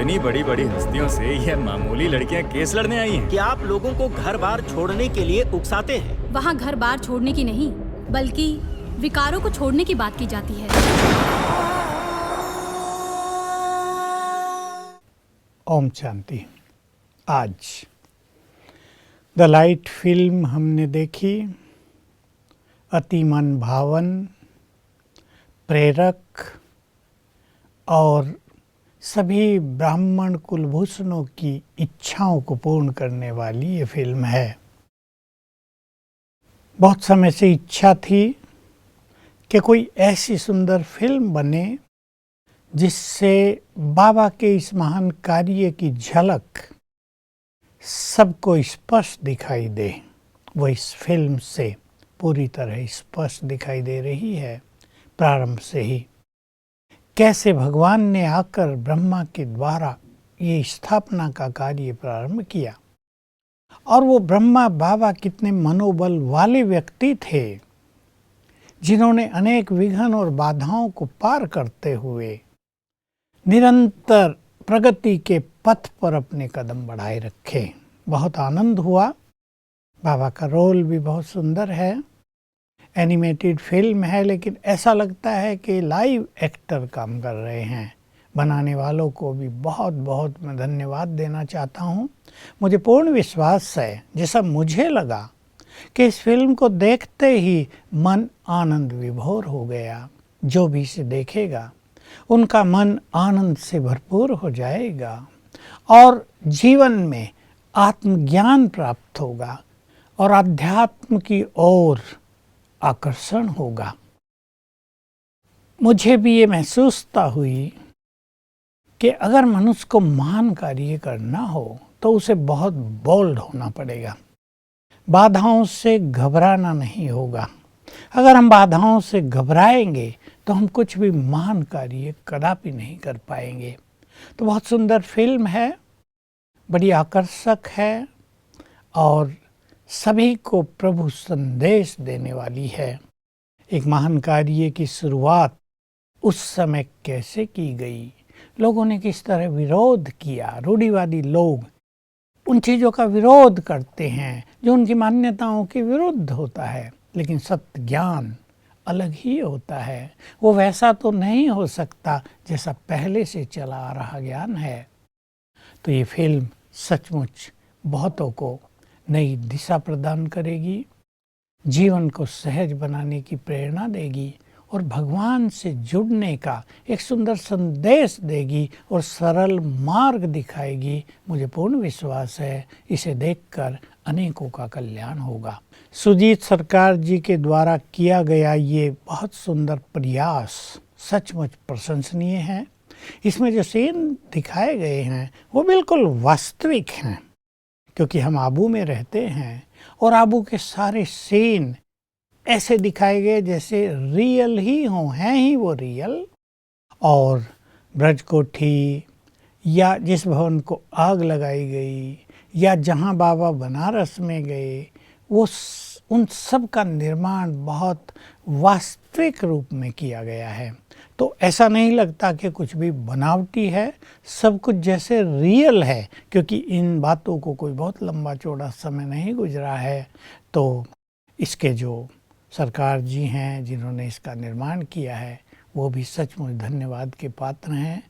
इतनी बड़ी बड़ी हस्तियों से ये मामूली लड़कियां केस लड़ने आई हैं। क्या आप लोगों को घर बार छोड़ने के लिए उकसाते हैं? वहाँ घर बार छोड़ने की नहीं, बल्कि विकारों को छोड़ने की बात की जाती है। ओम शांति। आज द लाइट फिल्म हमने देखी, अति मन भावन, प्रेरक और सभी ब्राह्मण कुलभूषणों की इच्छाओं को पूर्ण करने वाली ये फिल्म है। बहुत समय से इच्छा थी कि कोई ऐसी सुंदर फिल्म बने जिससे बाबा के इस महान कार्य की झलक सबको स्पष्ट दिखाई दे। वो इस फिल्म से पूरी तरह स्पष्ट दिखाई दे रही है। प्रारंभ से ही कैसे भगवान ने आकर ब्रह्मा के द्वारा ये स्थापना का कार्य प्रारंभ किया, और वो ब्रह्मा बाबा कितने मनोबल वाले व्यक्ति थे जिन्होंने अनेक विघ्न और बाधाओं को पार करते हुए निरंतर प्रगति के पथ पर अपने कदम बढ़ाए रखे। बहुत आनंद हुआ। बाबा का रोल भी बहुत सुंदर है। एनिमेटेड फिल्म है, लेकिन ऐसा लगता है कि लाइव एक्टर काम कर रहे हैं। बनाने वालों को भी बहुत बहुत मैं धन्यवाद देना चाहता हूँ। मुझे पूर्ण विश्वास है, जैसा मुझे लगा कि इस फिल्म को देखते ही मन आनंद विभोर हो गया। जो भी इसे देखेगा उनका मन आनंद से भरपूर हो जाएगा और जीवन में आत्मज्ञान प्राप्त होगा और अध्यात्म की ओर आकर्षण होगा। मुझे भी ये महसूसता हुई कि अगर मनुष्य को महान कार्य करना हो तो उसे बहुत बोल्ड होना पड़ेगा। बाधाओं से घबराना नहीं होगा। अगर हम बाधाओं से घबराएंगे तो हम कुछ भी महान कार्य कदापि नहीं कर पाएंगे। तो बहुत सुंदर फिल्म है, बड़ी आकर्षक है और सभी को प्रभु संदेश देने वाली है। एक महान कार्य की शुरुआत उस समय कैसे की गई, लोगों ने किस तरह विरोध किया। रूढ़िवादी लोग उन चीज़ों का विरोध करते हैं जो उनकी मान्यताओं के विरुद्ध होता है, लेकिन सत्य ज्ञान अलग ही होता है। वो वैसा तो नहीं हो सकता जैसा पहले से चला आ रहा ज्ञान है। तो ये फिल्म सचमुच बहुतों को नई दिशा प्रदान करेगी, जीवन को सहज बनाने की प्रेरणा देगी और भगवान से जुड़ने का एक सुंदर संदेश देगी और सरल मार्ग दिखाएगी। मुझे पूर्ण विश्वास है इसे देखकर अनेकों का कल्याण होगा। सुजीत सरकार जी के द्वारा किया गया ये बहुत सुंदर प्रयास सचमुच प्रशंसनीय है। इसमें जो सीन दिखाए गए हैं वो बिल्कुल वास्तविक हैं, क्योंकि हम आबू में रहते हैं और आबू के सारे सीन ऐसे दिखाए गए जैसे रियल ही हों, हैं ही वो रियल। और ब्रजकोठी या जिस भवन को आग लगाई गई या जहाँ बाबा बनारस में गए, वो उन सब का निर्माण बहुत वास्तविक रूप में किया गया है। तो ऐसा नहीं लगता कि कुछ भी बनावटी है, सब कुछ जैसे रियल है, क्योंकि इन बातों को कोई बहुत लंबा चौड़ा समय नहीं गुजरा है। तो इसके जो सरकार जी हैं जिन्होंने इसका निर्माण किया है वो भी सचमुच धन्यवाद के पात्र हैं,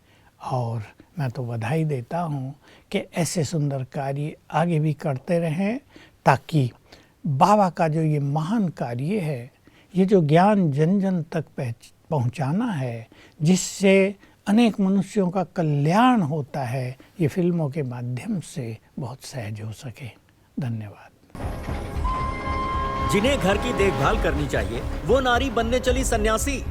और मैं तो बधाई देता हूँ कि ऐसे सुंदर कार्य आगे भी करते रहें, ताकि बाबा का जो ये महान कार्य है, ये जो ज्ञान जन जन तक पहुँचाना है, जिससे अनेक मनुष्यों का कल्याण होता है, ये फिल्मों के माध्यम से बहुत सहज हो सके। धन्यवाद। जिन्हें घर की देखभाल करनी चाहिए वो नारी बनने चली सन्यासी,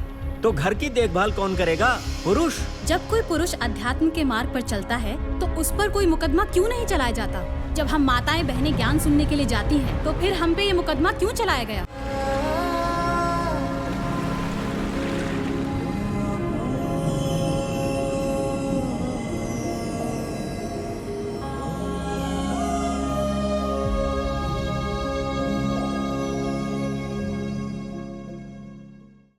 तो घर की देखभाल कौन करेगा? पुरुष। जब कोई पुरुष अध्यात्म के मार्ग पर चलता है तो उस पर कोई मुकदमा क्यों नहीं चलाया जाता? जब हम माताएं बहनें ज्ञान सुनने के लिए जाती हैं तो फिर हम पे ये मुकदमा क्यों चलाया गया?